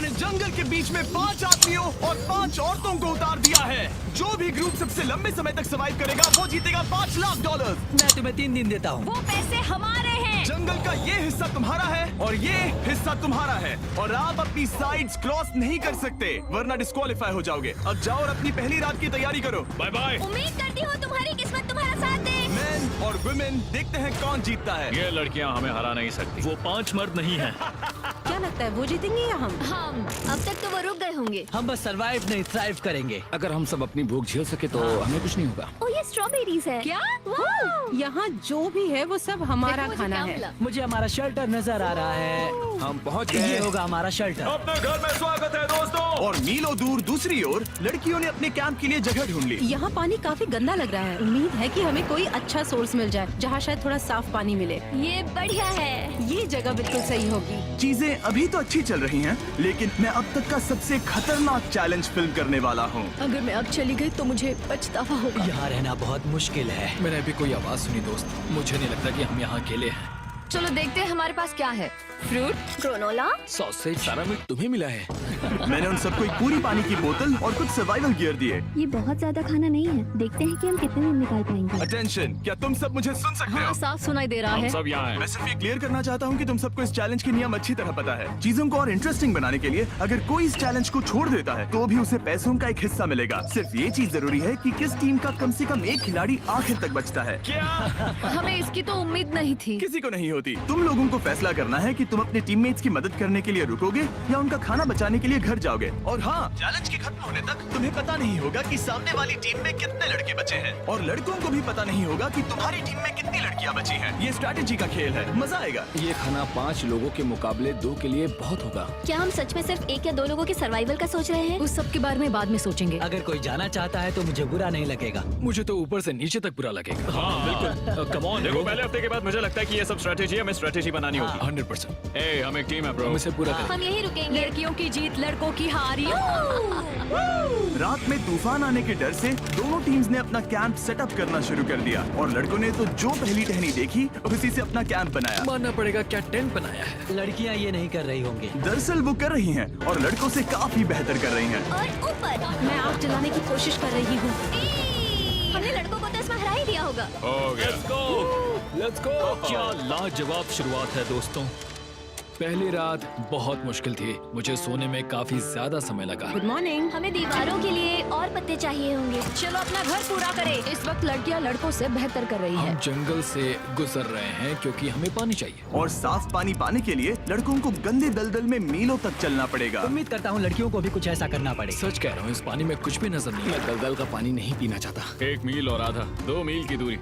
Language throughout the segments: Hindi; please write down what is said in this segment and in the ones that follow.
मैंने जंगल के बीच में 5 आदमियों और 5 औरतों को उतार दिया है। जो भी ग्रुप सबसे लंबे समय तक सर्वाइव करेगा वो जीतेगा $5 लाख। मैं तुम्हें 3 दिन देता हूँ। वो पैसे हमारे हैं। जंगल का ये हिस्सा तुम्हारा है और ये हिस्सा तुम्हारा है और आप अपनी साइड्स क्रॉस नहीं कर सकते वरना डिस्क्वालीफाई हो जाओगे। अब जाओ और अपनी पहली रात की तैयारी करो। Bye bye. उम्मीद करती हूँ तुम्हारी किस्मत तुम्हारा साथ दे। मेन और वुमेन, देखते हैं कौन जीतता है। ये लड़कियां हमें हरा नहीं सकती। वो 5 मर्द नहीं हैं। क्या लगता है वो जीतेंगे या हम? अब तक तो वो रुक गए होंगे। हम बस सरवाइव नहीं थ्राइव करेंगे। अगर हम सब अपनी भूख झेल सके तो हमें कुछ नहीं होगा। ओ ये स्ट्रॉबेरीज है। क्या? वाह! यहाँ जो भी है वो सब हमारा देखो मुझे खाना क्या है। मिला। मुझे हमारा शेल्टर नजर आ रहा है। हम पहुँच ये गए। होगा हमारा शेल्टर। अपने घर में स्वागत है दोस्तों। और मीलों दूर दूसरी ओर लड़कियों ने अपने कैंप के लिए जगह ढूंढ ली। यहाँ पानी काफी गंदा लग रहा है। उम्मीद है कि हमें कोई अच्छा सोर्स मिल जाए जहाँ शायद थोड़ा साफ पानी मिले। ये बढ़िया है। ये जगह बिल्कुल सही होगी। चीजें अभी तो अच्छी चल रही हैं, लेकिन मैं अब तक का सबसे खतरनाक चैलेंज फिल्म करने वाला हूँ। अगर मैं अब चली गई तो मुझे पछतावा होगा। यहाँ रहना बहुत मुश्किल है। मैंने अभी कोई आवाज सुनी दोस्त। मुझे नहीं लगता कि हम यहाँ अकेले हैं। चलो देखते हैं हमारे पास क्या है। Fruit, granola. सॉसेज सारा मीट तुम्हें मिला है। मैंने उन सबको एक पूरी पानी की बोतल और कुछ सर्वाइवल गियर दिए। ये बहुत ज्यादा खाना नहीं है। देखते हैं कि हम कितने दिन निकाल पाएंगे। अटेंशन, क्या तुम सब मुझे सुन सकते हो? हाँ साफ सुनाई दे रहा हम है। सब यहाँ हैं। मैं सिर्फ ये क्लियर करना चाहता हूँ कि तुम सबको इस चैलेंज के नियम अच्छी तरह पता है। चीजों को और इंटरेस्टिंग बनाने के लिए अगर कोई इस चैलेंज को छोड़ देता है तो भी उसे पैसों का एक हिस्सा मिलेगा। सिर्फ ये चीज जरूरी है कि किस टीम का कम से कम एक खिलाड़ी आखिर तक बचता है। हमें इसकी तो उम्मीद नहीं थी। किसी को नहीं होती। तुम लोगों को फैसला करना है कि तुम अपने टीममेट्स की मदद करने के लिए रुकोगे या उनका खाना बचाने के लिए घर जाओगे। और हाँ, चैलेंज के खत्म होने तक तुम्हें पता नहीं होगा कि सामने वाली टीम में कितने लड़के बचे हैं और लड़कों को भी पता नहीं होगा कि तुम्हारी टीम में कितनी लड़कियां बची हैं। ये स्ट्रैटेजी का खेल है, मजा आएगा। ये खाना 5 लोगों के मुकाबले 2 के लिए बहुत होगा। क्या हम सच में सिर्फ 1 या 2 लोगों के सर्वाइवल का सोच रहे हैं? उस सब के बारे में बाद में सोचेंगे। अगर कोई जाना चाहता है तो मुझे बुरा नहीं लगेगा। मुझे तो ऊपर से नीचे तक बुरा लगेगा। हाँ बिल्कुल। Come on. देखो पहले हफ्ते के बाद मुझे लगता है कि ये सब स्ट्रेटेजी हमें स्ट्रेटेजी बनानी होगी। 100%। ए, हम एक टीम है ब्रो। हम इसे पूरा करेंगे। हम यही रुकेंगे। लड़कियों की जीत, लड़कों की हार। रात में तूफान आने के डर से दोनों टीम्स ने अपना कैंप सेटअप करना शुरू कर दिया और लड़कों ने तो जो पहली टहनी देखी उसी से अपना कैंप बनाया। मानना पड़ेगा क्या टेंट बनाया है। लड़कियाँ ये नहीं कर रही होंगी। दरअसल वो कर रही हैं और लड़कों से काफी बेहतर कर रही हैं। और ऊपर मैं आग जलाने की कोशिश कर रही हूँ। हमने लड़कों को तो इसमें हरा ही दिया होगा। हो गया। Let's go. क्या लाजवाब शुरुआत है दोस्तों। पहली रात बहुत मुश्किल थी। मुझे सोने में काफी ज्यादा समय लगा। Good morning. हमें दीवारों के लिए और पत्ते चाहिए होंगे। चलो अपना घर पूरा करें। इस वक्त लड़कियां लड़कों से बेहतर कर रही हम है। जंगल से गुजर रहे हैं क्योंकि हमें पानी चाहिए। और साफ पानी पाने के लिए लड़कों को गंदे दलदल में मीलों तक चलना पड़ेगा। उम्मीद करता हूँ लड़कियों को भी कुछ ऐसा करना पड़े। सच कह रहा हूँ, इस पानी में कुछ भी नजर नहीं। मैं दलदल का पानी नहीं पीना चाहता। 1 मील और आधा, 2 मील की दूरी।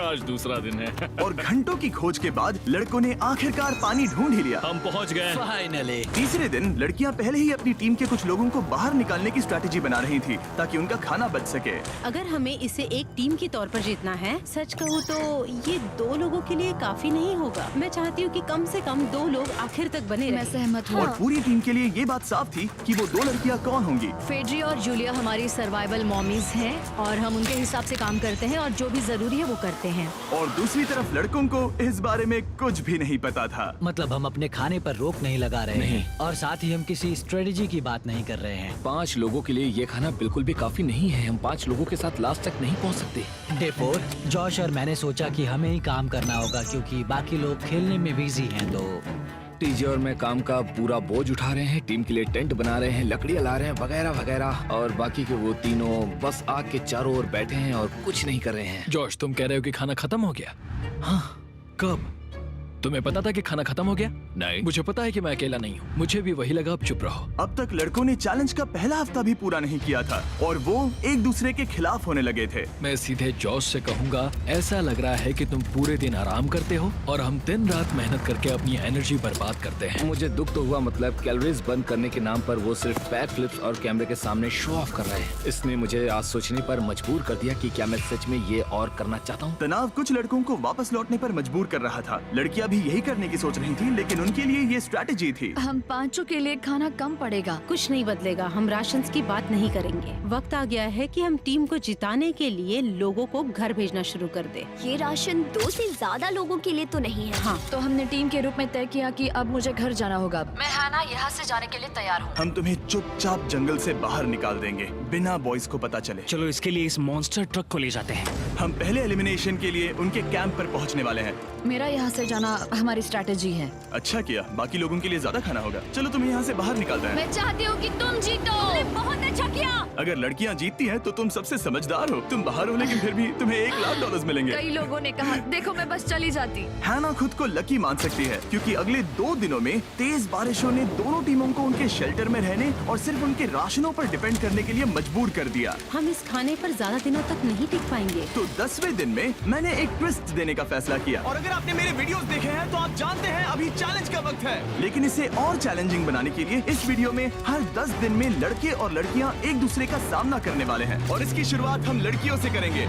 आज दूसरा दिन है। और घंटों की खोज के बाद लड़कों ने आखिरकार पानी ढूंढ ही लिया। हम पहुंच गए। फाइनली। तीसरे दिन लड़कियां पहले ही अपनी टीम के कुछ लोगों को बाहर निकालने की स्ट्रैटेजी बना रही थी ताकि उनका खाना बच सके। अगर हमें इसे एक टीम के तौर पर जीतना है, सच कहूँ तो ये 2 लोगों के लिए काफी नहीं होगा। मैं चाहती हूँ कि कम से कम 2 लोग आखिर तक बने मैं रहें। सहमत हूँ। और पूरी टीम के लिए ये बात साफ थी कि वो 2 लड़कियां कौन होंगी। फेड्री और जूलिया हमारी सर्वाइवल मॉमीज हैं और हम उनके हिसाब से काम करते हैं और जो भी जरूरी है वो करते हैं। और दूसरी तरफ लड़कों को इस बारे में कुछ भी नहीं पता था। मतलब हम अपने खाने पर रोक नहीं लगा रहे हैं और साथ ही हम किसी स्ट्रेटेजी की बात नहीं कर रहे हैं। 5 लोगों के लिए ये खाना बिल्कुल भी काफी नहीं है। हम 5 लोगों के साथ लास्ट तक नहीं पहुंच सकते। डे 4, जॉश और मैंने सोचा कि हमें ही काम करना होगा क्योंकि बाकी लोग खेलने में बिजी हैं। तो टीजे और मैं काम का पूरा बोझ उठा रहे हैं। टीम के लिए टेंट बना रहे हैं, लकड़ियां ला रहे हैं, वगैरह वगैरह। और बाकी के वो तीनों बस आग के चारों ओर बैठे हैं और कुछ नहीं कर रहे हैं। जॉश, तुम कह रहे हो कि खाना खत्म हो गया? हाँ, कब? तुम्हें पता था कि खाना खत्म हो गया? नहीं, मुझे पता है कि मैं अकेला नहीं हूँ। मुझे भी वही लगा। अब चुप रहो। अब तक लड़कों ने चैलेंज का पहला हफ्ता भी पूरा नहीं किया था और वो एक दूसरे के खिलाफ होने लगे थे। मैं सीधे जॉश से कहूँगा, ऐसा लग रहा है कि तुम पूरे दिन आराम करते हो और हम दिन रात मेहनत करके अपनी एनर्जी बर्बाद करते हैं। मुझे दुख तो हुआ, मतलब कैलोरीज बर्न करने के नाम पर वो सिर्फ बैक फ्लिप्स और कैमरे के सामने शो ऑफ कर रहे हैं। इसने मुझे आज सोचने पर मजबूर कर दिया कि क्या मैं सच में ये और करना चाहता हूँ। तनाव कुछ लड़कों को वापस लौटने पर मजबूर कर रहा था। लड़कियां भी भी यही करने की सोच रही थी, लेकिन उनके लिए ये स्ट्रैटेजी थी। हम पांचों के लिए खाना कम पड़ेगा। कुछ नहीं बदलेगा, हम राशन की बात नहीं करेंगे। वक्त आ गया है कि हम टीम को जिताने के लिए लोगों को घर भेजना शुरू कर दे। ये राशन 2 से ज्यादा लोगों के लिए तो नहीं है। हाँ, तो हमने टीम के रूप में तय किया कि अब मुझे घर जाना होगा। मैं हैना यहाँ से जाने के लिए तैयार हूँ। हम तुम्हें चुपचाप जंगल से बाहर निकाल देंगे, बिना बॉयज को पता चले। चलो इसके लिए इस मॉन्स्टर ट्रक को ले जाते हैं। हम पहले एलिमिनेशन के लिए उनके कैंप पर पहुंचने वाले हैं। मेरा यहाँ से जाना हमारी स्ट्रैटेजी है। अच्छा किया, बाकी लोगों के लिए ज्यादा खाना होगा। चलो तुम्हें यहाँ से बाहर निकालते हैं। मैं चाहती हूँ कि तुम जीतो। बहुत अच्छा किया। अगर लड़कियाँ जीतती हैं तो तुम सबसे समझदार हो। तुम बाहर हो लेकिन फिर भी तुम्हें $1,00,000 मिलेंगे। कई लोगों ने कहा देखो मैं बस चली जाती। हैना खुद को लकी मान सकती है, क्योंकि अगले 2 दिनों में तेज बारिशों ने दोनों टीमों को उनके शेल्टर में रहने और सिर्फ उनके राशनों पर डिपेंड करने के लिए मजबूर कर दिया। हम इस खाने पर ज्यादा दिनों तक नहीं टिक पाएंगे। तो 10वें दिन में मैंने एक ट्विस्ट देने का फैसला किया। और अगर आपने मेरे वीडियोस देखे हैं तो आप जानते हैं अभी चैलेंज का वक्त है। लेकिन इसे और चैलेंजिंग बनाने के लिए इस वीडियो में हर 10 दिन में लड़के और लड़कियां एक दूसरे का सामना करने वाले हैं, और इसकी शुरुआत हम लड़कियों से करेंगे।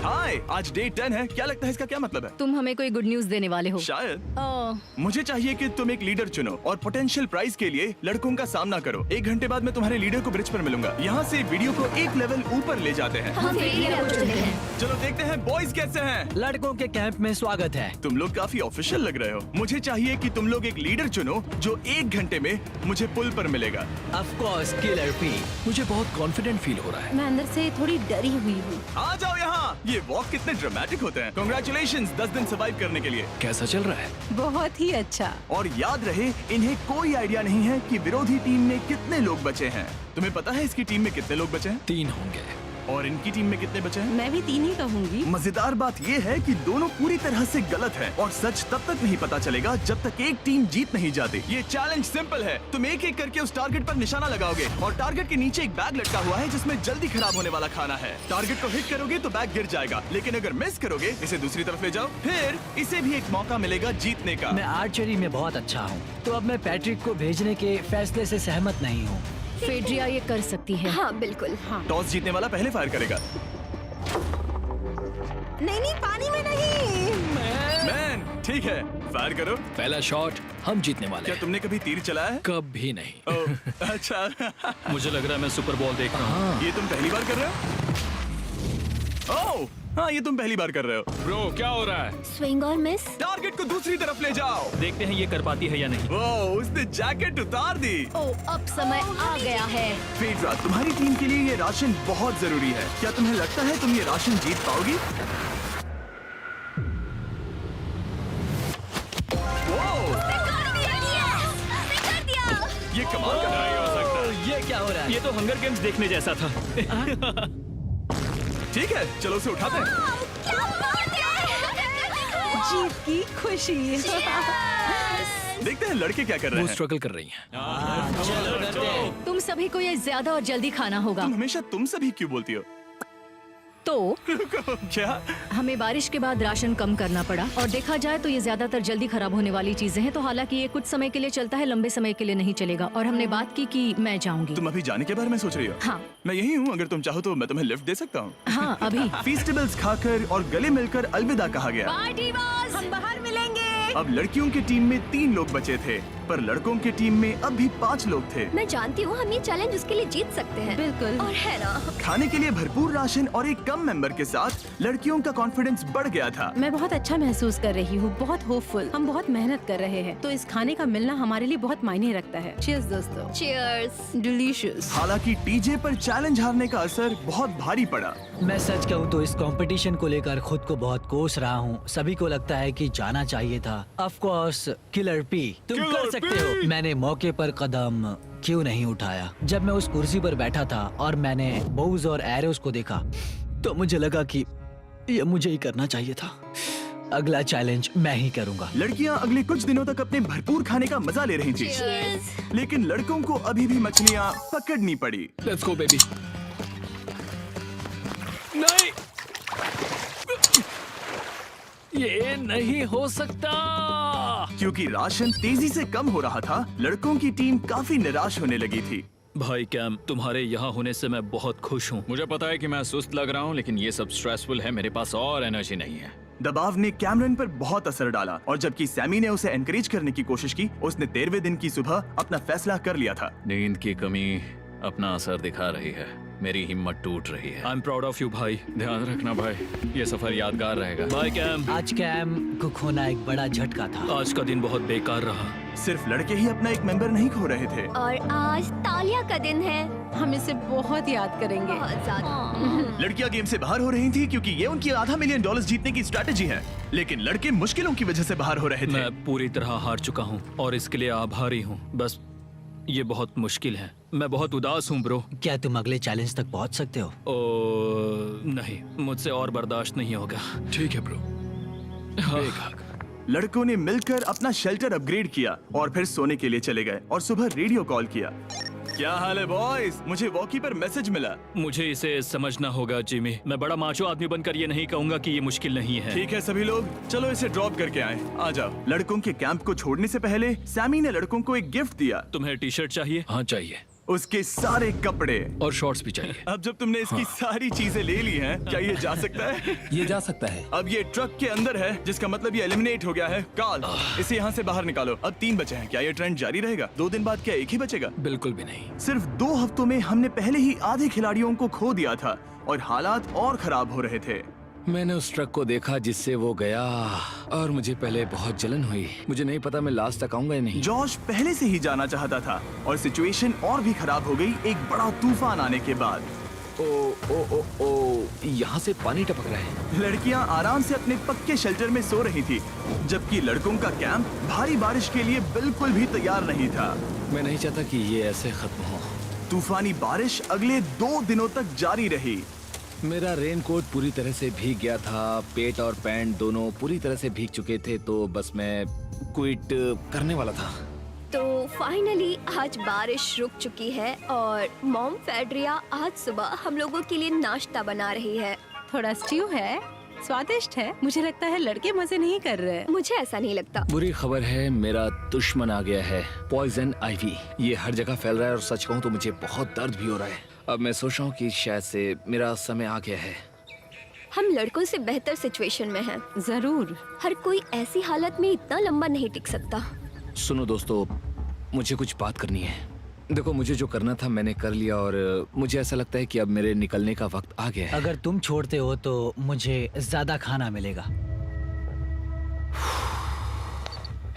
हाय, आज डे 10 है। क्या लगता है इसका क्या मतलब है? तुम हमें कोई गुड न्यूज देने वाले हो। शायद। ओह, मुझे चाहिए कि तुम एक लीडर चुनो और पोटेंशियल प्राइज के लिए लड़कों का सामना करो। 1 घंटे बाद मैं तुम्हारे लीडर को ब्रिज पर मिलूंगा। यहाँ से वीडियो को एक लेवल ऊपर ले जाते हैं। हम फेलियर हो चुके हैं। चलो देखते हैं बॉयज कैसे हैं। लड़कों के कैंप में स्वागत है। तुम लोग काफी ऑफिशियल लग रहे हो। मुझे चाहिए कि तुम लोग एक लीडर चुनो जो 1 घंटे में मुझे पुल पर मिलेगा। Of course killer P. मुझे बहुत कॉन्फिडेंट फील हो रहा है। मैं अंदर से थोड़ी डरी हुई हूँ। आ जाओ यहाँ। ये वॉक कितने ड्रामेटिक होते हैं। कांग्रेचुलेशंस 10 दिन सर्वाइव करने के लिए। कैसा चल रहा है? बहुत ही अच्छा। और याद रहे, इन्हें कोई आइडिया नहीं है कि विरोधी टीम में कितने लोग बचे हैं। तुम्हें पता है इसकी टीम में कितने लोग बचे हैं? 3 होंगे। और इनकी टीम में कितने बचे हैं? मैं भी 3 ही कहूँगी। मजेदार बात ये है कि दोनों पूरी तरह से गलत हैं, और सच तब तक नहीं पता चलेगा जब तक एक टीम जीत नहीं जाती। ये चैलेंज सिंपल है। तुम एक एक करके उस टारगेट पर निशाना लगाओगे, और टारगेट के नीचे एक बैग लटका हुआ है जिसमें जल्दी खराब होने वाला खाना है। टारगेट को हिट करोगे तो बैग गिर जाएगा, लेकिन अगर मिस करोगे इसे दूसरी तरफ ले जाओ, फिर इसे भी एक मौका मिलेगा जीतने का। मैं आर्चरी में बहुत अच्छा हूँ, तो अब मैं पैट्रिक को भेजने के फैसले से सहमत नहीं हूँ। फेड्रिया ये कर सकती है। हाँ बिल्कुल। हाँ। टॉस जीतने वाला पहले फायर करेगा। नहीं, पानी में नहीं। मैन, ठीक है, फायर करो। पहला शॉट हम जीतने वाले क्या हैं। तुमने कभी तीर चलाया है? कभी नहीं। ओह, अच्छा। मुझे लग रहा है मैं सुपर बॉल देख रहा हूँ। ये तुम पहली बार कर रहे हो? ओह, हाँ, ये तुम पहली बार कर रहे हो। ब्रो क्या हो रहा है? स्विंग और मिस। टारगेट को दूसरी तरफ ले जाओ। देखते हैं ये कर पाती है या नहीं। ओह, उसने जैकेट उतार दी। ओह, अब समय आ गया है। फेड्रा, तुम्हारी टीम के लिए ये राशन बहुत जरूरी है। क्या तुम्हें लगता है तुम ये राशन जीत पाओगी? ओह, ये कमाल का नहीं हो सकता। ये क्या हो रहा है? ये तो हंगर गेम्स देखने जैसा था। ठीक है, चलो उसे उठाते हैं। जीत की खुशी। देखते हैं लड़के क्या कर रहे वो हैं। स्ट्रगल कर रही हैं। चलो करते हैं। तुम सभी को ये ज्यादा और जल्दी खाना होगा। तुम हमेशा तुम सभी क्यों बोलती हो? तो क्या? हमें बारिश के बाद राशन कम करना पड़ा, और देखा जाए तो ये ज्यादातर जल्दी खराब होने वाली चीजें हैं। तो हालांकि ये कुछ समय के लिए चलता है, लंबे समय के लिए नहीं चलेगा। और हमने बात की कि मैं जाऊंगी। तुम अभी जाने के बारे में सोच रही हो? हाँ। मैं यही हूँ, अगर तुम चाहो तो मैं तुम्हें लिफ्ट दे सकता हूँ। हाँ, अभी। फीस्टेबल्स खाकर और गले मिलकर अलविदा कहा गया। पार्टी बॉस, हम बाहर मिलेंगे। अब लड़कियों की टीम में 3 लोग बचे थे, पर लड़कों की टीम में अब भी 5 लोग थे। मैं जानती हूँ हम ये चैलेंज उसके लिए जीत सकते हैं। बिल्कुल। और है ना। खाने के लिए भरपूर राशन और एक कम मेंबर के साथ लड़कियों का कॉन्फिडेंस बढ़ गया था। मैं बहुत अच्छा महसूस कर रही हूँ, बहुत होपफुल। हम बहुत मेहनत कर रहे हैं, तो इस खाने का मिलना हमारे लिए बहुत मायने रखता है। चीयर्स दोस्तों। चीयर्स। डिलीशियस। हालांकि टीजे पर चैलेंज हारने का असर बहुत भारी पड़ा। मैं सच कहूँ तो इस कंपटीशन को लेकर खुद को बहुत कोस रहा हूँ। सभी को लगता है कि जाना चाहिए था। ऑफ कोर्स किलर पी, तुम कर सकते हो। मैंने मौके पर कदम क्यों नहीं उठाया? जब मैं उस कुर्सी पर बैठा था और मैंने बोव्स और एरोस को देखा, तो मुझे लगा कि ये मुझे ही करना चाहिए था। अगला चैलेंज मैं ही करूंगा। लड़कियां अगले कुछ दिनों तक अपने भरपूर खाने का मजा ले रही थी, लेकिन लड़कों को अभी भी मछलियां पकड़नी पड़ी। Let's go baby. नहीं, ये नहीं हो सकता। क्योंकि राशन तेजी से कम हो रहा था, लड़कों की टीम काफी निराश होने लगी थी। भाई कैम, तुम्हारे यहाँ होने से मैं बहुत खुश हूँ। मुझे पता है कि मैं सुस्त लग रहा हूँ, लेकिन ये सब स्ट्रेसफुल है। मेरे पास और एनर्जी नहीं है। दबाव ने कैमरन पर बहुत असर डाला और जबकि सैमी ने उसे एनकरेज करने की कोशिश की, उसने 13वें दिन की सुबह अपना फैसला कर लिया था। नींद की कमी अपना असर दिखा रही है, मेरी हिम्मत टूट रही है। I am proud of you भाई। ध्यान रखना भाई, ये सफर यादगार रहेगा। Bye cam. आज कैम को खोना एक बड़ा झटका था। आज का दिन बहुत बेकार रहा। सिर्फ लड़के ही अपना एक मेंबर नहीं खो रहे थे। और आज तालिया का दिन है। हम इसे बहुत याद करेंगे। बहुत ज्यादा। लड़कियां गेम से बाहर हो रही थी क्योंकि ये उनकी $500 मिलियन जीतने की स्ट्रैटेजी है, लेकिन लड़के मुश्किलों की वजह से बाहर हो रहे थे। मैं पूरी तरह हार चुका हूँ और इसके लिए आभारी हूँ। बस ये बहुत मुश्किल है। मैं बहुत उदास हूँ ब्रो। क्या तुम अगले चैलेंज तक पहुंच सकते हो? नहीं, मुझसे और बर्दाश्त नहीं होगा। ठीक है ब्रो। लड़कों ने मिलकर अपना शेल्टर अपग्रेड किया और फिर सोने के लिए चले गए और सुबह रेडियो कॉल किया। क्या हाल है बॉयज? मुझे वॉकी पर मैसेज मिला। मुझे इसे समझना होगा जिमी। मैं बड़ा माचो आदमी बनकर ये नहीं कहूंगा कि ये मुश्किल नहीं है। ठीक है सभी लोग, चलो इसे ड्रॉप करके आए। आ जाओ। लड़कों के कैंप को छोड़ने से पहले सैमी ने लड़कों को एक गिफ्ट दिया। तुम्हें टी शर्ट चाहिए? हाँ चाहिए, उसके सारे कपड़े और शॉर्ट्स भी चाहिए। अब जब तुमने इसकी सारी चीजें ले ली हैं, क्या ये जा सकता है? ये जा सकता है। अब ये ट्रक के अंदर है, जिसका मतलब ये एलिमिनेट हो गया है। कार्ल, इसे यहाँ से बाहर निकालो। अब 3 बचे हैं। क्या ये ट्रेंड जारी रहेगा? 2 दिन बाद क्या एक ही बचेगा? बिल्कुल भी नहीं। सिर्फ 2 हफ्तों में हमने पहले ही आधे खिलाड़ियों को खो दिया था और हालात और खराब हो रहे थे। मैंने उस ट्रक को देखा जिससे वो गया और मुझे पहले बहुत जलन हुई। मुझे नहीं पता मैं लास्ट तक आऊंगा या नहीं। जॉश पहले से ही जाना चाहता था और सिचुएशन और भी खराब हो गई एक बड़ा तूफान आने के बाद। ओ ओ ओ ओ, यहाँ से पानी टपक रहा है। लड़कियां आराम से अपने पक्के शेल्टर में सो रही थी, जबकि लड़कों का कैंप भारी बारिश के लिए बिल्कुल भी तैयार नहीं था। मैं नहीं चाहता कि ये ऐसे खत्म हो। तूफानी बारिश अगले 2 दिनों तक जारी रही। मेरा रेनकोट पूरी तरह से भीग गया था, पेट और पैंट दोनों पूरी तरह से भीग चुके थे, तो बस मैं क्विट करने वाला था। तो फाइनली आज बारिश रुक चुकी है और मॉम फेड्रिया आज सुबह हम लोगों के लिए नाश्ता बना रही है। थोड़ा स्ट्यू है, स्वादिष्ट है। मुझे लगता है लड़के मजे नहीं कर रहे। मुझे ऐसा नहीं लगता। बुरी खबर है, मेरा दुश्मन आ गया है, पॉइजन आइवी। ये हर जगह फैल रहा है और सच कहूँ तो मुझे बहुत दर्द भी हो रहा है। अब मैं सोच रहा हूँ कि शायद से मेरा समय आ गया है। हम लड़कों से बेहतर सिचुएशन में हैं। जरूर। हर कोई ऐसी हालत में इतना लंबा नहीं टिक सकता। सुनो दोस्तों, मुझे कुछ बात करनी है। देखो, मुझे जो करना था मैंने कर लिया और मुझे ऐसा लगता है कि अब मेरे निकलने का वक्त आ गया है। अगर तुम छोड़ते हो तो मुझे ज्यादा खाना मिलेगा।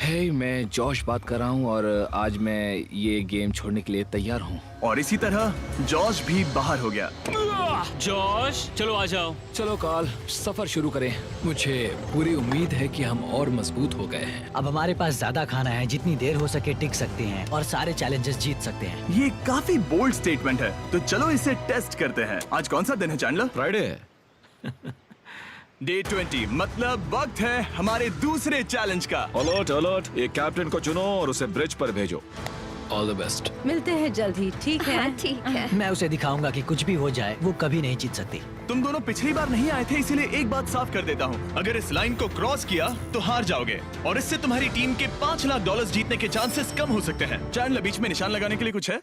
हे, मैं जॉश बात कर रहा हूँ और आज मैं ये गेम छोड़ने के लिए तैयार हूँ। और इसी तरह जॉश भी बाहर हो गया। जॉश, चलो आ जाओ। चलो कार्ल, सफर शुरू करें। मुझे पूरी उम्मीद है कि हम और मजबूत हो गए हैं। अब हमारे पास ज्यादा खाना है, जितनी देर हो सके टिक सकते हैं और सारे चैलेंजेस जीत सकते हैं। ये काफी बोल्ड स्टेटमेंट है, तो चलो इसे टेस्ट करते हैं। आज कौन सा दिन है चैंडलर? फ्राइडे। डे 20, मतलब वक्त है हमारे दूसरे चैलेंज का। अलर्ट अलर्ट, एक कैप्टन को चुनो और उसे ब्रिज पर भेजो। All the best. मिलते हैं जल्द ही, ठीक है? हाँ, ठीक है। मैं उसे दिखाऊंगा कि कुछ भी हो जाए वो कभी नहीं जीत सकती। तुम दोनों पिछली बार नहीं आए थे, इसीलिए एक बात साफ कर देता हूँ। अगर इस लाइन को क्रॉस किया तो हार जाओगे और इससे तुम्हारी टीम के $5 लाख जीतने के चांसेस कम हो सकते हैं। चैंडलर, बीच में निशान लगाने के लिए कुछ है?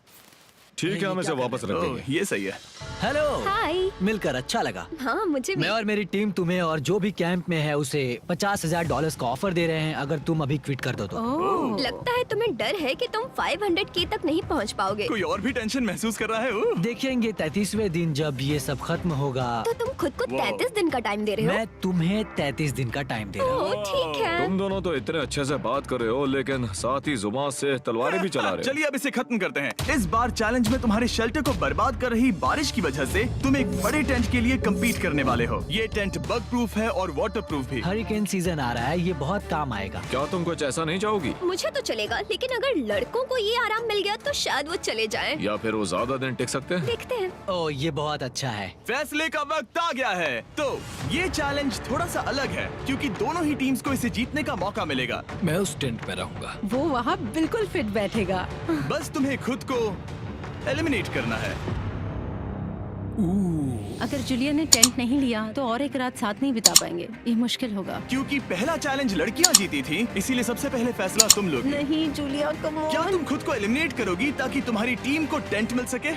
ठीक है, हम इसे वापस रख ओह, देंगे। ये सही है। हेलो। हाय। मिलकर अच्छा लगा। हाँ, मुझे भी। मैं और मेरी टीम तुम्हें और जो भी कैंप में है उसे $50,000 का ऑफर दे रहे हैं अगर तुम अभी क्विट कर दो तो। ओह, लगता है तुम्हें डर है कि तुम 500K तक नहीं पहुंच पाओगे। कोई और भी टेंशन महसूस कर रहा है? ओह। देखेंगे 33वें दिन जब ये सब खत्म होगा। तो तुम खुद को 33 दिन का टाइम दे रहे हो? मैं तुम्हें 33 दिन का टाइम दे रहा हूँ। ओह, ठीक है। तुम दोनों तो इतने अच्छे से बात कर रहे हो, लेकिन साथ ही जुबान से तलवारें भी चला रहे हो। चलिए अब इसे खत्म करते हैं। इस बार चैलेंज में तुम्हारे शेल्टर को बर्बाद कर रही बारिश की वजह से तुम एक बड़े टेंट के लिए कम्पीट करने वाले हो। ये टेंट बग प्रूफ है और वाटर प्रूफ भी। हरिकेन सीजन आ रहा है, ये बहुत काम आएगा। क्या तुम कुछ ऐसा नहीं चाहोगी? मुझे तो चलेगा, लेकिन अगर लड़कों को ये आराम मिल गया तो शायद वो चले जाएं। या फिर वो ज्यादा दिन टिक सकते हैं? देखते हैं। ओह, ये बहुत अच्छा है। फैसले का वक्त आ गया है। तो ये चैलेंज थोड़ा सा अलग है क्योंकि दोनों ही टीम्स को इसे जीतने का मौका मिलेगा। मैं उस टेंट में रहूंगा। वो वहाँ बिल्कुल फिट बैठेगा। बस तुम्हें खुद को एलिमिनेट करना है। अगर जूलिया ने टेंट नहीं लिया तो और एक रात साथ नहीं बिता पाएंगे। ये मुश्किल होगा। क्योंकि पहला चैलेंज लड़कियां जीती थी, इसीलिए सबसे पहले फैसला तुम लोगी। नहीं जूलिया, कम ऑन। क्या तुम खुद को एलिमिनेट करोगी ताकि तुम्हारी टीम को टेंट मिल सके?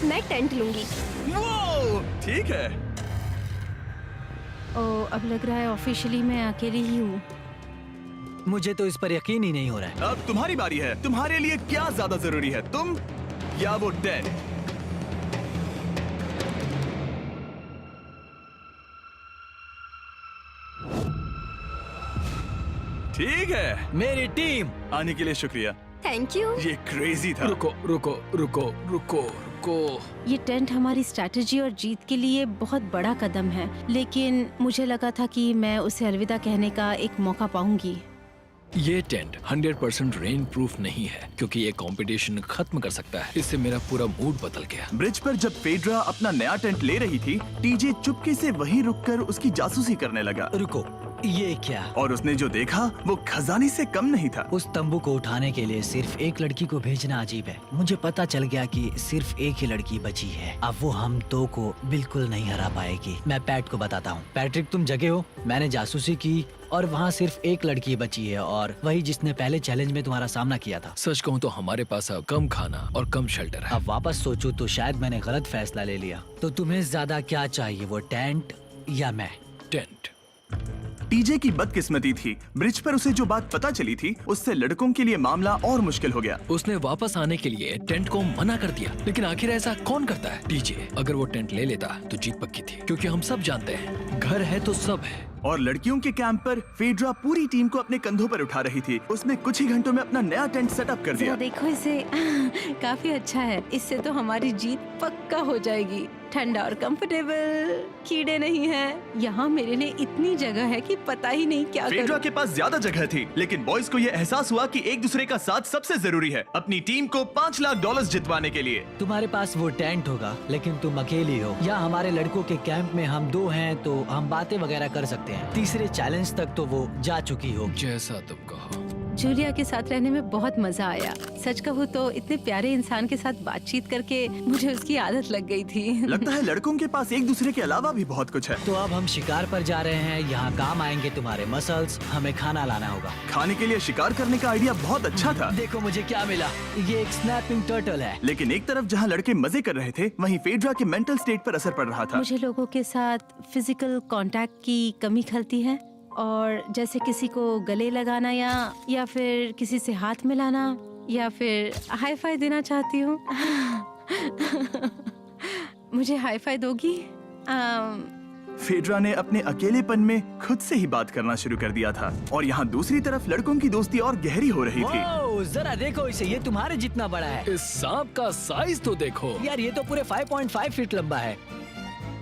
मैं टेंट लूंगी। वो ठीक है। अब लग रहा है ऑफिशियली मैं अकेली ही हूँ। मुझे तो इस पर यकीन ही नहीं हो रहा है। अब तुम्हारी बारी है। तुम्हारे लिए क्या ज्यादा जरूरी है, तुम या वो टेंट? ठीक है, मेरी टीम। आने के लिए शुक्रिया। Thank you. ये क्रेजी था। रुको रुको रुको रुको रुको। ये टेंट हमारी स्ट्रैटेजी और जीत के लिए बहुत बड़ा कदम है, लेकिन मुझे लगा था कि मैं उसे अलविदा कहने का एक मौका पाऊंगी। ये टेंट 100% रेन प्रूफ नहीं है, क्योंकि ये कंपटीशन खत्म कर सकता है। इससे मेरा पूरा मूड बदल गया। ब्रिज पर जब फेड्रा अपना नया टेंट ले रही थी, टीजे चुपके से वहीं रुककर उसकी जासूसी करने लगा। रुको, ये क्या? और उसने जो देखा वो खजाने से कम नहीं था। उस तंबू को उठाने के लिए सिर्फ एक लड़की को भेजना अजीब है। मुझे पता चल गया कि सिर्फ एक ही लड़की बची है। अब वो हम दो को बिल्कुल नहीं हरा पाएगी। मैं पैट को बताता हूँ। पैट्रिक, तुम जगे हो? मैंने जासूसी की और वहाँ सिर्फ एक लड़की बची है, और वही जिसने पहले चैलेंज में तुम्हारा सामना किया था। सच कहूँ तो हमारे पास अब कम खाना और कम शेल्टर है। अब वापस सोचूं तो शायद मैंने गलत फैसला ले लिया। तो तुम्हें ज्यादा क्या चाहिए, वो टेंट या मैं? टेंट। टीजे की बदकिस्मती थी, ब्रिज पर उसे जो बात पता चली थी उससे लड़कों के लिए मामला और मुश्किल हो गया। उसने वापस आने के लिए टेंट को मना कर दिया, लेकिन आखिर ऐसा कौन करता है? टीजे, अगर वो टेंट ले लेता तो जीत पक्की थी, क्योंकि हम सब जानते हैं घर है तो सब है। और लड़कियों के कैंप पर फेड्रा पूरी टीम को अपने कंधों पर उठा रही थी। उसने कुछ ही घंटों में अपना नया टेंट सेटअप कर दिया। जरा देखो इसे, काफी अच्छा है। इससे तो हमारी जीत पक्का हो जाएगी। ठंडा और कंफर्टेबल, कीड़े नहीं हैं। यहाँ मेरे लिए इतनी जगह है कि पता ही नहीं क्या फेड्रा करूं। के पास ज्यादा जगह थी, लेकिन बॉयज को ये एहसास हुआ कि एक दूसरे का साथ सबसे जरूरी है अपनी टीम को $5 लाख जितवाने के लिए। तुम्हारे पास वो टेंट होगा, लेकिन तुम अकेली हो। या हमारे लड़कों के कैंप में हम दो हैं तो हम बातें वगैरह कर सकते हैं। तीसरे चैलेंज तक तो वो जा चुकी हो। जैसा तुम कहो। जूलिया के साथ रहने में बहुत मजा आया। सच कहूँ तो इतने प्यारे इंसान के साथ बातचीत करके मुझे उसकी आदत लग गई थी। लगता है लड़कों के पास एक दूसरे के अलावा भी बहुत कुछ है। तो अब हम शिकार पर जा रहे हैं। यहाँ काम आएंगे तुम्हारे मसल्स। हमें खाना लाना होगा। खाने के लिए शिकार करने का आइडिया बहुत अच्छा था। देखो मुझे क्या मिला, ये एक स्नैपिंग टर्टल है। लेकिन एक तरफ जहाँ लड़के मजे कर रहे थे, वहीं फेड्रा के मेंटल स्टेट पर असर पड़ रहा था। मुझे लोगों के साथ फिजिकल कांटेक्ट की कमी खलती है, और जैसे किसी को गले लगाना या फिर किसी से हाथ मिलाना या फिर हाई फाई देना चाहती हूँ। मुझे हाई फाई दोगी? फेड्रा ने अपने अकेलेपन में खुद से ही बात करना शुरू कर दिया था, और यहाँ दूसरी तरफ लड़कों की दोस्ती और गहरी हो रही थी। वाओ, जरा देखो इसे, ये तुम्हारे जितना बड़ा है। इस सांप का साइज तो देखो यार, ये तो पूरे 5.5 फीट लंबा है।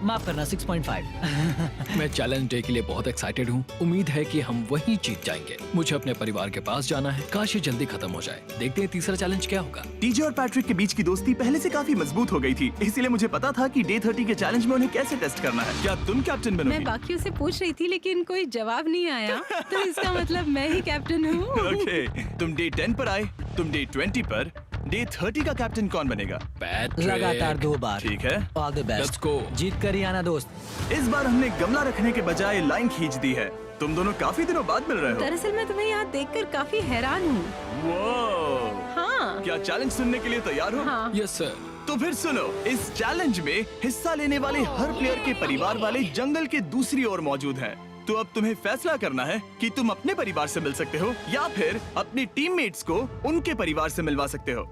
माफ करना, 6.5। मैं चैलेंज डे के लिए बहुत एक्साइटेड हूँ। उम्मीद है कि हम वहीं जीत जाएंगे। मुझे अपने परिवार के पास जाना है। काश ये जल्दी खत्म हो जाए। देखते हैं तीसरा चैलेंज क्या होगा। टीजे और पैट्रिक के बीच की दोस्ती पहले से काफी मजबूत हो गई थी, इसीलिए मुझे पता था कि डे 30 के चैलेंज में उन्हें कैसे टेस्ट करना है। क्या तुम कैप्टन बनोगी? मैं बाकियों से पूछ रही थी, लेकिन कोई जवाब नहीं आया, तो इसका मतलब मैं ही कैप्टन हूँ। ओके, तुम डे 10 पर आए, तुम डे 20 पर। डे 30 का कैप्टन कौन बनेगा? पैट्रिक। लगातार 2 बार। ठीक है, all the best. Let's go। जीत कर ही आना दोस्त। इस बार हमने गमला रखने के बजाय लाइन खींच दी है। तुम दोनों काफी दिनों बाद मिल रहे हो। दरअसल मैं तुम्हें यहाँ देखकर काफी हैरान हूँ। वो हाँ। क्या चैलेंज सुनने के लिए तैयार हो? हाँ। Yes sir. तो फिर सुनो, इस चैलेंज में हिस्सा लेने वाले हर प्लेयर के परिवार वाले जंगल के दूसरी ओर मौजूद हैं। तो अब तुम्हें फैसला करना है कि तुम अपने परिवार से मिल सकते हो या फिर अपने टीममेट्स को उनके परिवार से मिलवा सकते हो।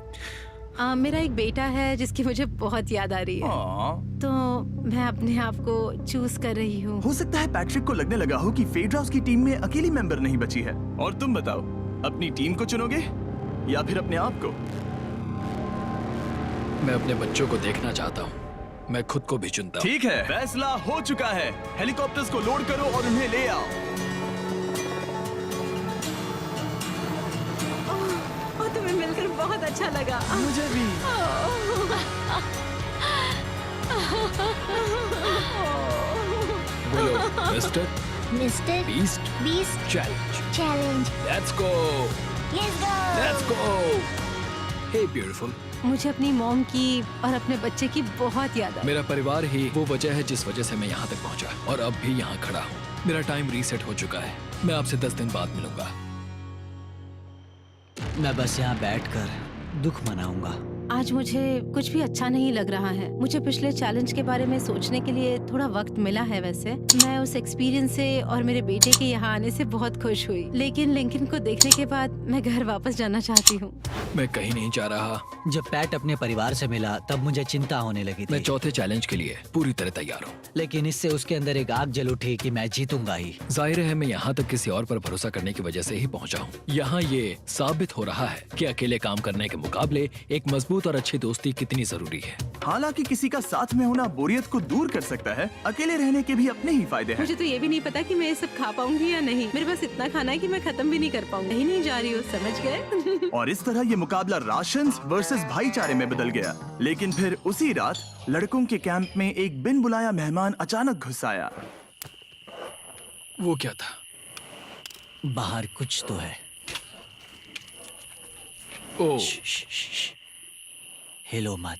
मेरा एक बेटा है जिसकी मुझे बहुत याद आ रही है, तो मैं अपने आप को चूज कर रही हूँ। हो सकता है पैट्रिक को लगने लगा हो कि फेड्रा उसकी टीम में अकेली मेंबर नहीं बची है। और तुम बताओ, अपनी टीम को चुनोगे या फिर अपने आप को? मैं अपने बच्चों को देखना चाहता हूँ। मैं खुद को भी चुनता हूँ। ठीक है, फैसला हो चुका है। हेलीकॉप्टर्स को लोड करो और उन्हें ले आओ। तुम्हें मिलकर बहुत अच्छा लगा। मुझे भी। बोलो mister mister Beast challenge. Let's go. Let's go. Hey beautiful. मुझे अपनी मॉम की और अपने बच्चे की बहुत याद आई। मेरा परिवार ही वो वजह है जिस वजह से मैं यहाँ तक पहुँचा और अब भी यहाँ खड़ा हूँ। मेरा टाइम रीसेट हो चुका है। मैं आपसे 10 दिन बाद मिलूंगा। मैं बस यहाँ बैठकर दुख मनाऊंगा। आज मुझे कुछ भी अच्छा नहीं लग रहा है। मुझे पिछले चैलेंज के बारे में सोचने के लिए थोड़ा वक्त मिला है। वैसे मैं उस एक्सपीरियंस से और मेरे बेटे के यहाँ आने से बहुत खुश हुई, लेकिन लिंकन को देखने के बाद मैं घर वापस जाना चाहती हूँ। मैं कहीं नहीं जा रहा। जब पैट अपने परिवार से मिला तब मुझे चिंता होने लगी थी। मैं चौथे चैलेंज के लिए पूरी तरह तैयार हूँ, लेकिन इससे उसके अंदर एक आग जल उठी कि मैं जीतूंगा ही। जाहिर है मैं यहाँ तक किसी और पर भरोसा करने की वजह से ही पहुँचा हूँ। यहाँ ये साबित हो रहा है कि अकेले काम करने के मुकाबले एक मजबूत और अच्छी दोस्ती कितनी जरूरी है। हालांकि किसी का साथ में होना बोरियत को दूर कर सकता है, अकेले रहने के भी अपने ही फायदे हैं। मुझे तो ये भी नहीं पता कि मैं ये सब खा पाऊंगी या नहीं। मेरे पास इतना खाना है कि मैं खत्म भी नहीं कर पाऊंगी। कहीं नहीं जा रही हूँ, समझ गए? और इस तरह ये मुकाबला राशंस वर्सेस भाईचारे में बदल गया। लेकिन फिर उसी रात लड़कों के कैंप में एक बिन बुलाया मेहमान अचानक घुस आया। वो क्या था? बाहर कुछ तो है। ओ, हिलो मत।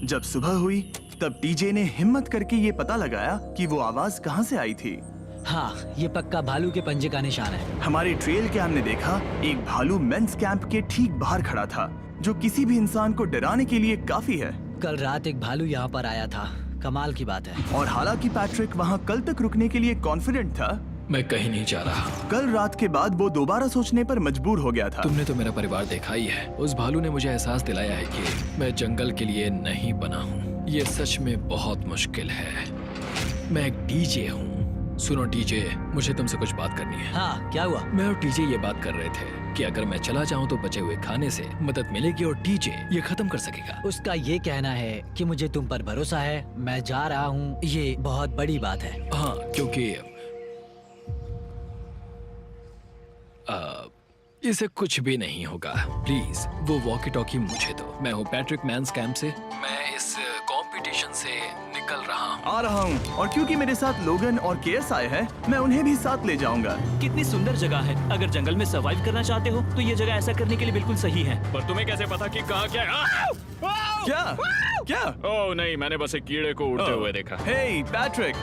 जब सुबह हुई तब टीजे ने हिम्मत करके ये पता लगाया कि वो आवाज कहाँ से आई थी। हाँ, ये पक्का भालू के पंजे का निशान है। हमारी ट्रेल कैम ने देखा एक भालू मेंस कैंप के ठीक बाहर खड़ा था, जो किसी भी इंसान को डराने के लिए काफी है। कल रात एक भालू यहाँ पर आया था। कमाल की बात है। और हालांकि पैट्रिक वहाँ कल तक रुकने के लिए कॉन्फिडेंट था, मैं कहीं नहीं जा रहा। कल रात के बाद वो दोबारा सोचने पर मजबूर हो गया था। तुमने तो मेरा परिवार देखा ही है। उस भालू ने मुझे एहसास दिलाया है कि मैं जंगल के लिए नहीं बना हूँ। ये सच में बहुत मुश्किल है। मैं एक डीजे हूँ। सुनो डीजे, मुझे तुमसे कुछ बात करनी है। हाँ, क्या हुआ? मैं और डीजे ये बात कर रहे थे कि अगर मैं चला जाऊँ तो बचे हुए खाने से मदद मिलेगी और डीजे ये खत्म कर सकेगा। उसका ये कहना है कि मुझे तुम पर भरोसा है। मैं जा रहा हूँ, ये बहुत बड़ी बात है। हाँ, क्योंकि इसे कुछ भी नहीं होगा। प्लीज वो वॉकी टॉकी मुझे दो। मैं हूँ पैट्रिक मैंस कैंप से। मैं इस कंपटीशन से निकल रहा हूँ। आ रहा हूँ, और क्योंकि मेरे साथ लोगन और केएस आए हैं, मैं उन्हें भी साथ ले जाऊंगा। कितनी सुंदर जगह है। अगर जंगल में सर्वाइव करना चाहते हो तो ये जगह ऐसा करने के लिए बिल्कुल सही है। पर तुम्हें कैसे पता कि कहाँ क्या है? क्या? क्या? ओह नहीं, मैंने बस एक कीड़े को उड़ते हुए देखा। हे पैट्रिक,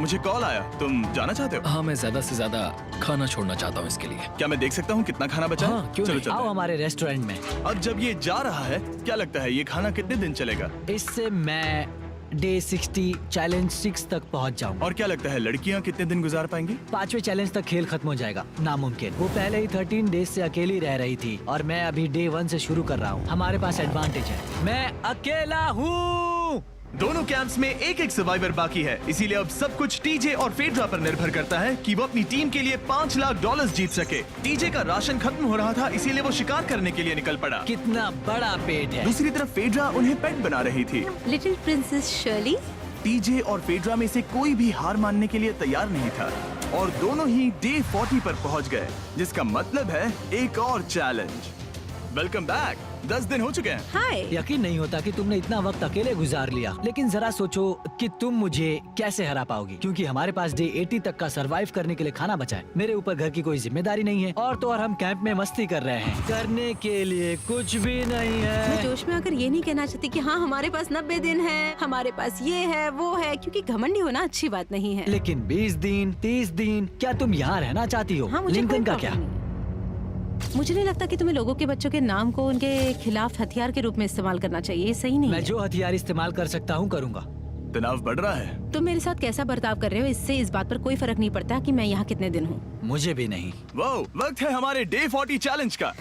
मुझे कॉल आया। तुम जाना चाहते हो? हाँ, मैं ज्यादा से ज्यादा खाना छोड़ना चाहता हूँ इसके लिए। क्या मैं देख सकता हूँ कितना खाना बचा? हाँ, क्यों चलो नहीं? चलते आओ हैं। हमारे रेस्टोरेंट में। अब जब ये जा रहा है, क्या लगता है ये खाना कितने दिन चलेगा? इससे मैं डे 60 चैलेंज 6 तक पहुंच जाऊंगा। और क्या लगता है लड़कियाँ कितने दिन गुजार पाएंगी? 5वें चैलेंज तक खेल खत्म हो जाएगा। नामुमकिन। वो पहले ही 13 डेज से अकेली रह रही थी और मैं अभी डे 1 से शुरू कर रहा हूँ। हमारे पास एडवांटेज है, मैं अकेला हूँ। दोनों कैंप्स में एक एक सर्वाइवर बाकी है, इसीलिए अब सब कुछ टीजे और फेड्रा पर निर्भर करता है कि वो अपनी टीम के लिए $5 लाख जीत सके। टीजे का राशन खत्म हो रहा था, इसीलिए वो शिकार करने के लिए निकल पड़ा। कितना बड़ा पेट है। दूसरी तरफ फेड्रा उन्हें पेट बना रही थी। Little princess Shirley. टीजे और फेड्रा में से कोई भी हार मानने के लिए तैयार नहीं था, और दोनों ही डे 40 पर पहुंच गए, जिसका मतलब है एक और चैलेंज। Welcome back. 10 दिन हो चुके हैं। हाय। यकीन नहीं होता कि तुमने इतना वक्त अकेले गुजार लिया, लेकिन जरा सोचो कि तुम मुझे कैसे हरा पाओगी, क्योंकि हमारे पास डे 80 तक का सरवाइव करने के लिए खाना बचा है। मेरे ऊपर घर की कोई जिम्मेदारी नहीं है, और तो और हम कैंप में मस्ती कर रहे हैं। करने के लिए कुछ भी नहीं मैं है। जोश में आकर ये नहीं कहना चाहती कि हाँ हमारे पास 90 दिन है, हमारे पास ये है वो है, क्योंकि घमंडी होना अच्छी बात नहीं है। लेकिन 20 दिन 30 दिन, क्या तुम यहाँ रहना चाहती हो? हाँ, मुझे लिंकन कोई का क्या? प्रॉब्लम नहीं। मुझे नहीं लगता कि तुम्हें लोगों के बच्चों के नाम को उनके खिलाफ हथियार के रूप में इस्तेमाल करना चाहिए। ये सही नहीं मैं है। जो हथियार इस्तेमाल कर सकता हूँ करूँगा। तनाव बढ़ रहा है। तुम मेरे साथ कैसा बर्ताव कर रहे हो, इससे इस बात पर कोई फर्क नहीं पड़ता कि मैं यहाँ कितने दिन हूँ। मुझे भी नहीं। वो वक्त है हमारे डे 40 चैलेंज का।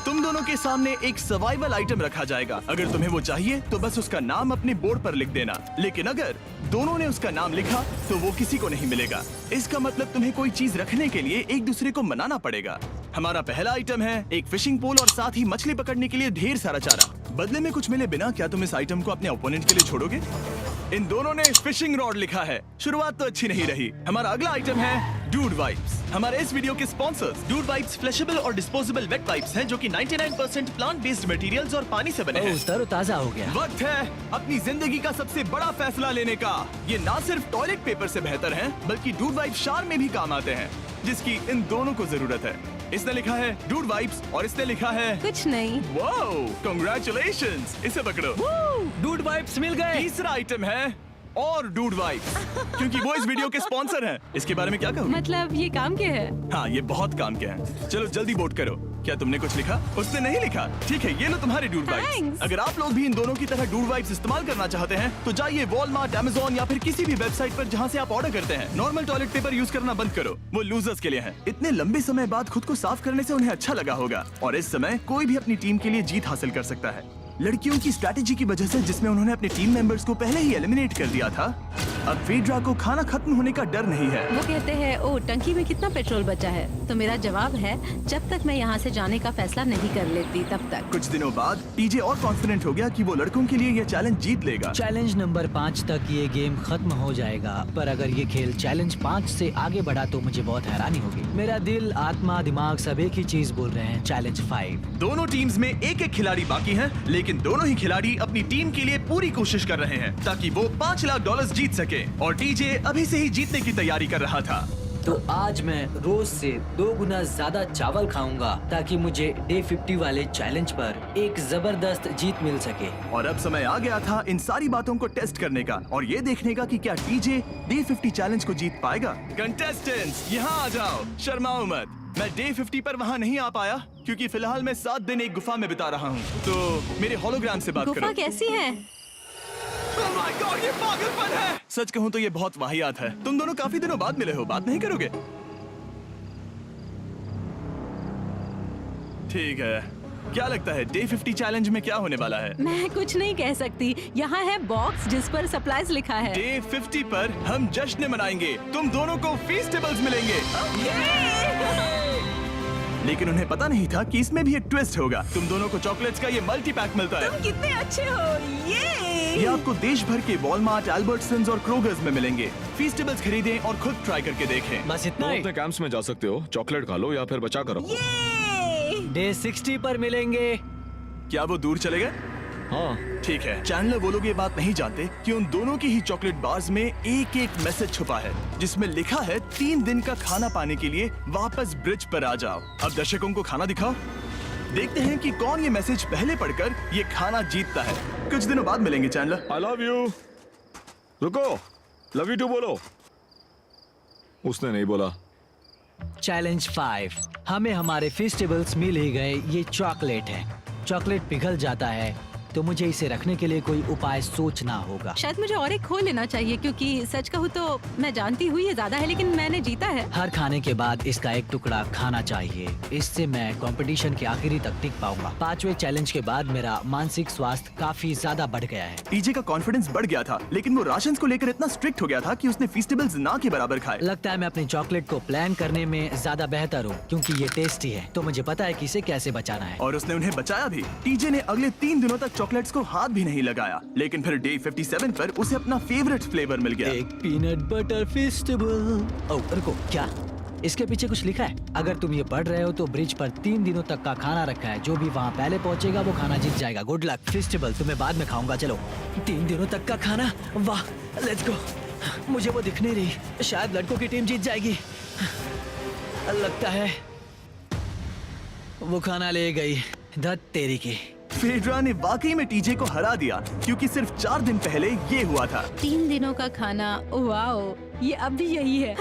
तुम दोनों के सामने एक सर्वाइवल आइटम रखा जाएगा। अगर तुम्हें वो चाहिए तो बस उसका नाम अपने बोर्ड पर लिख देना, लेकिन अगर दोनों ने उसका नाम लिखा तो वो किसी को नहीं मिलेगा। इसका मतलब तुम्हें कोई चीज रखने के लिए एक दूसरे को मनाना पड़ेगा। हमारा पहला आइटम है एक फिशिंग पोल और साथ ही मछली पकड़ने के लिए ढेर सारा चारा। बदले में कुछ मिले बिना क्या तुम इस आइटम को अपने ओपोनेंट के लिए छोड़ोगे? इन दोनों ने फिशिंग रॉड लिखा है। शुरुआत तो अच्छी नहीं रही। हमारा अगला आइटम है डूड वाइप्स। हमारे इस वीडियो के स्पॉन्सर्स डूड वाइप्स फ्लैशेबल और डिस्पोजेबल वेट वाइप्स हैं, जो कि 99% प्लांट बेस्ड मटेरियल्स और पानी से बने हैं। तरोताजा हो गया। वक्त है अपनी जिंदगी का सबसे बड़ा फैसला लेने का। ये ना सिर्फ टॉयलेट पेपर से बेहतर हैं, बल्कि डूड वाइप शार में भी काम आते हैं, जिसकी इन दोनों को जरूरत है। इसने लिखा है डूड वाइप्स और इसने लिखा है कुछ नहीं। Wow, congratulations. इसे पकड़ो। डूड वाइप्स मिल गए। तीसरा आइटम है और डूड वाइब्स, क्योंकि वो इस वीडियो के स्पॉन्सर हैं। इसके बारे में क्या कहोगे? मतलब ये काम क्या है? हाँ, ये बहुत काम के हैं। चलो जल्दी वोट करो। क्या तुमने कुछ लिखा? उसने नहीं लिखा। ठीक है, ये लो तुम्हारे डूड वाइब्स। Thanks. अगर आप लोग भी इन दोनों की तरह डूड वाइब्स इस्तेमाल करना चाहते हैं तो जाइए वॉलमार्ट, अमेज़न या फिर किसी भी वेबसाइट पर जहाँ से आप ऑर्डर करते हैं। नॉर्मल टॉयलेट पेपर यूज करना बंद करो, वो लूजर्स के लिए है। इतने लंबे समय बाद खुद को साफ करने से उन्हें अच्छा लगा होगा और इस समय कोई भी अपनी टीम के लिए जीत हासिल कर सकता है। लड़कियों की स्ट्रैटेजी की वजह से, जिसमें उन्होंने अपने टीम मेंबर्स को पहले ही एलिमिनेट कर दिया था, अब फेड्रा को खाना खत्म होने का डर नहीं है। वो कहते हैं, ओ टंकी में कितना पेट्रोल बचा है? तो मेरा जवाब है, जब तक मैं यहाँ से जाने का फैसला नहीं कर लेती तब तक। कुछ दिनों बाद टीजे और कॉन्फिडेंट हो गया कि वो लड़कों के लिए ये चैलेंज जीत लेगा। चैलेंज नंबर 5 तक ये गेम खत्म हो जाएगा, पर अगर ये खेल चैलेंज 5 से आगे बढ़ा तो मुझे बहुत हैरानी होगी। मेरा दिल, आत्मा, दिमाग सब एक ही चीज बोल रहे हैं, चैलेंज 5। दोनों टीम्स में एक एक खिलाड़ी बाकी हैं, लेकिन दोनों ही खिलाड़ी अपनी टीम के लिए पूरी कोशिश कर रहे हैं ताकि वो $5 लाख जीत सके और टीजे अभी से ही जीतने की तैयारी कर रहा था। तो आज मैं रोज से 2 गुना ज्यादा चावल खाऊंगा ताकि मुझे डे 50 वाले चैलेंज पर एक जबरदस्त जीत मिल सके। और अब समय आ गया था इन सारी बातों को टेस्ट करने का और ये देखने का कि क्या टीजे डे 50 चैलेंज को जीत पाएगा। कंटेस्टेंट्स यहाँ आ जाओ, शर्माओ मत। मैं डे 50 पर वहाँ नहीं आ पाया क्योंकि फिलहाल मैं 7 दिन एक गुफा में बिता रहा हूँ, तो मेरे होलोग्राम से बात करो। गुफा कैसी है? Oh my God, ये पागलपन है। सच कहूँ तो ये बहुत वाहियात है। तुम दोनों काफी दिनों बाद मिले हो, बात नहीं करोगे? ठीक है, क्या लगता है डे 50 चैलेंज में क्या होने वाला है? मैं कुछ नहीं कह सकती। यहाँ है बॉक्स जिस पर सप्लाईज लिखा है। डे 50 पर हम जश्न मनाएंगे, तुम दोनों को फीस्टेबल्स मिलेंगे। लेकिन उन्हें पता नहीं था कि इसमें भी एक ट्विस्ट होगा। तुम दोनों को चॉकलेट्स का ये मल्टी पैक मिलता है। तुम कितने अच्छे हो, ये आपको देश भर के वॉलमार्ट, अल्बर्टसन्स और क्रोगर्स में मिलेंगे। फीस्टेबल्स खरीदें और खुद ट्राई करके देखें। बस इतना तुम ही। अपने कैंप्स में जा सकते हो, चॉकलेट खा लो या फिर बचा करो। डे 60 पर मिलेंगे। क्या वो दूर चले गए? हाँ, ठीक है। चैंडलर वो लोग ये बात नहीं जानते कि उन दोनों की ही चॉकलेट बार्स में एक एक मैसेज छुपा है जिसमें लिखा है 3 दिन का खाना पाने के लिए वापस ब्रिज पर आ जाओ। अब दर्शकों को खाना दिखाओ, देखते हैं कि कौन ये मैसेज पहले पढ़कर ये खाना जीतता है। कुछ दिनों बाद मिलेंगे चैंडलर। I love you. रुको, लव यू टू बोलो। उसने नहीं बोला। चैलेंज 5, हमें हमारे फेस्टिवल्स मिल ही गए। ये चॉकलेट है। चॉकलेट पिघल जाता है तो मुझे इसे रखने के लिए कोई उपाय सोचना होगा। शायद मुझे और एक खो लेना चाहिए क्योंकि सच कहूँ तो मैं जानती हूँ ये ज्यादा है लेकिन मैंने जीता है। हर खाने के बाद इसका एक टुकड़ा खाना चाहिए, इससे मैं कंपटीशन के आखिरी तक टिक पाऊंगा। 5वें चैलेंज के बाद मेरा मानसिक स्वास्थ्य काफी ज्यादा बढ़ गया है। टीजे का कॉन्फिडेंस बढ़ गया था, लेकिन वो राशन को लेकर इतना स्ट्रिक्ट हो गया था कि उसने फीस्टेबल्स ना के बराबर खाए। लगता है मैं अपनी चॉकलेट को प्लान करने में ज्यादा बेहतर हूँ क्योंकि ये टेस्टी है, तो मुझे पता है कि इसे कैसे बचाना है। और उसने उन्हें बचाया भी। टीजे ने अगले 3 दिनों तक चॉकलेट्स को हाथ भी नहीं लगाया, लेकिन फिर डे 57 पर उसे अपना फेवरेट फ्लेवर मिल गया। एक पीनट बटर फेस्टिवल। ओह रुको, क्या इसके पीछे कुछ लिखा है? अगर तुम ये पढ़ रहे हो तो ब्रिज पर 3 दिनों तक का खाना रखा है। जो भी वहाँ पहले पहुँचेगा वो खाना जीत जाएगा। Good luck. फेस्टिवल तुम्हें बाद में खाऊंगा। चलो, 3 दिनों तक का खाना, वाह, लेट्स गो। मुझे वो दिख नहीं रही, शायद लड़कों की टीम जीत जाएगी। लगता है वो खाना ले गई। धत तेरी की। फेड्रा ने वाकई में टीजे को हरा दिया क्योंकि सिर्फ 4 दिन पहले ये हुआ था। 3 दिनों का खाना, वाओ, ये अब भी यही है।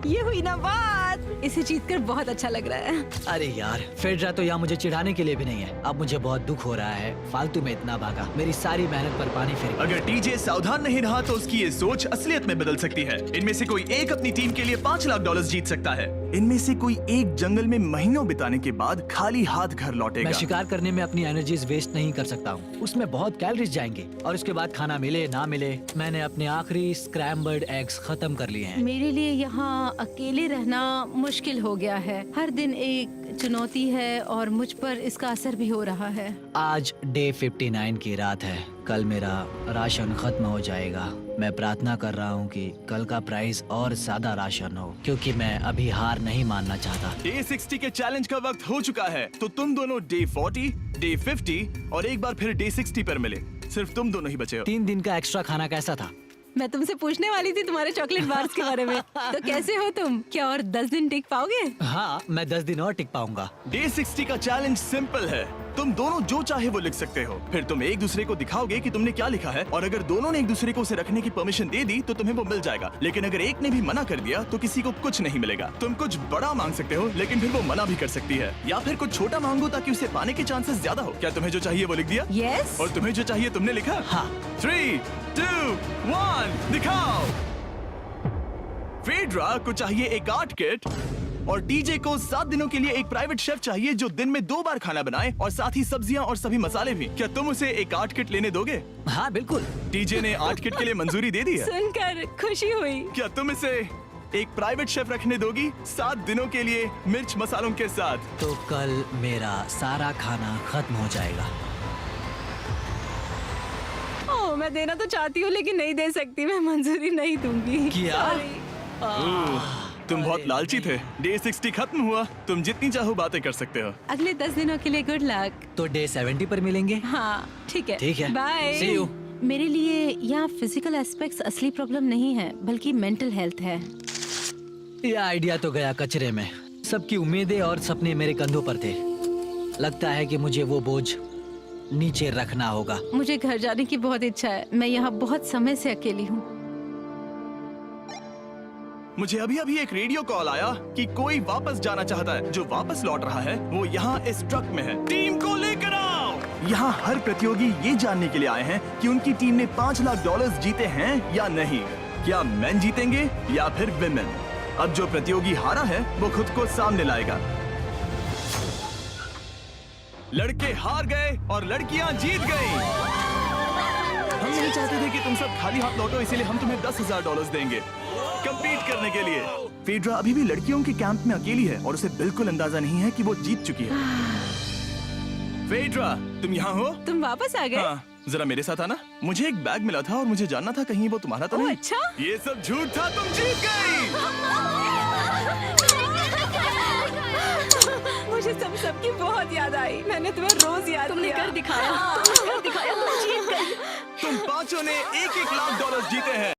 ये हुई ना बात। इसे जीतकर बहुत अच्छा लग रहा है। अरे यार, फेड्रा तो यहाँ मुझे चिढ़ाने के लिए भी नहीं है। अब मुझे बहुत दुख हो रहा है, फालतू में इतना भागा, मेरी सारी मेहनत पर पानी फिर गया। अगर टीजे सावधान नहीं रहा तो उसकी ये सोच असलियत में बदल सकती है। इनमें से कोई एक अपनी टीम के लिए $5 लाख जीत सकता है। इनमें से कोई एक जंगल में महीनों बिताने के बाद खाली हाथ घर लौटेगा। मैं शिकार करने में अपनी एनर्जीज वेस्ट नहीं कर सकता हूँ, उसमें बहुत कैलोरीज जाएंगे और उसके बाद खाना मिले ना मिले, मैंने अपने आखिरी स्क्रैम्बल्ड एग्स खत्म कर लिए हैं। मेरे लिए यहाँ अकेले रहना मुश्किल हो गया है। हर दिन एक चुनौती है और मुझ पर इसका असर भी हो रहा है। आज डे 59 की रात है। कल मेरा राशन खत्म हो जाएगा। मैं प्रार्थना कर रहा हूँ कि कल का प्राइस और ज्यादा राशन हो क्योंकि मैं अभी हार नहीं मानना चाहता। डे 60 के चैलेंज का वक्त हो चुका है, तो तुम दोनों डे 40, डे 50 और एक बार फिर डे 60 पर मिले। सिर्फ तुम दोनों ही बचे हो। 3 दिन का एक्स्ट्रा खाना कैसा था? मैं तुमसे पूछने वाली थी तुम्हारे चॉकलेट बार्स के बारे में। तो कैसे हो तुम? क्या और 10 दिन टिक पाओगे? हाँ, मैं 10 दिन और टिक पाऊंगा। डे 60 का चैलेंज सिंपल है। तुम दोनों जो चाहे वो लिख सकते हो। फिर तुम एक दूसरे को दिखाओगे कि तुमने क्या लिखा है, और अगर दोनों ने एक दूसरे को उसे रखने की परमिशन दे दी तो तुम्हें वो मिल जाएगा। लेकिन अगर एक ने भी मना कर दिया तो किसी को कुछ नहीं मिलेगा। तुम कुछ बड़ा मांग सकते हो, लेकिन फिर वो मना भी कर सकती है, या फिर कुछ छोटा मांगो ताकि उसे पाने के चांसेस ज्यादा हो। क्या तुम्हें जो चाहिए वो लिख दिया? यस। और तुम्हें जो चाहिए तुमने लिखा? हाँ। 3, 2, 1 दिखाओ। फेड्रा को चाहिए एक आर्ट किट, और टीजे को 7 दिनों के लिए एक प्राइवेट शेफ चाहिए जो दिन में 2 बार खाना बनाए, और साथ ही सब्जियां और सभी मसाले भी। क्या तुम उसे एक आर्ट किट लेने दोगे? हाँ बिल्कुल। टीजे ने आर्ट किट के लिए मंजूरी दे दी है। सुनकर खुशी हुई। क्या तुम इसे एक प्राइवेट शेफ रखने दोगी 7 दिनों के लिए मिर्च मसालों के साथ? तो कल मेरा सारा खाना खत्म हो जाएगा। ओह, मैं देना तो चाहती हूँ लेकिन नहीं दे सकती। मैं मंजूरी नहीं दूंगी। क्या? Sorry। तुम बहुत लालची थे। डे 60 खत्म हुआ। तुम जितनी चाहो बातें कर सकते हो। अगले 10 दिनों के लिए गुड लक। तो डे 70 पर मिलेंगे। हाँ ठीक है। ठीक है। बाय। See you। मेरे लिए यहाँ फिजिकल एस्पेक्ट्स असली प्रॉब्लम नहीं है, बल्कि मेंटल हेल्थ है। ये आइडिया तो गया कचरे में। सबकी उम्मीदें और सपने मेरे कंधों पर थे। लगता है कि मुझे वो बोझ नीचे रखना होगा। मुझे घर जाने की बहुत इच्छा है। मैं यहाँ बहुत समय से अकेली हूँ। मुझे अभी अभी एक रेडियो कॉल आया कि कोई वापस जाना चाहता है। जो वापस लौट रहा है वो यहाँ इस ट्रक में है। टीम को लेकर आओ। यहाँ हर प्रतियोगी ये जानने के लिए आए हैं कि उनकी टीम ने $5 लाख जीते हैं या नहीं। क्या मेन जीतेंगे या फिर विमेन? अब जो प्रतियोगी हारा है वो खुद को सामने लाएगा। लड़के हार गए और लड़कियां जीत गई। हम नहीं चाहते थे कि तुम सब खाली हाथ लौटो, इसीलिए हम तुम्हें $10,000 देंगे कंपीट करने के लिए। फेड्रा अभी भी लड़कियों के कैंप में अकेली है और उसे बिल्कुल अंदाजा नहीं है कि वो जीत चुकी है। फेड्रा, तुम यहाँ हो? तुम वापस आ गए? हाँ, जरा मेरे साथ आना। मुझे एक बैग मिला था और मुझे जानना था कहीं वो तुम्हारा तो ओह, नहीं। अच्छा? ये सब झूठ था, तुम जीत गई। मुझे सबकी बहुत याद आई। मैंने तुम्हें रोज याद तुमने किया। कर दिखाया। तुमने कर दिखाया। तुम जीत गई। तुम पांचों ने $1-1 लाख जीते हैं।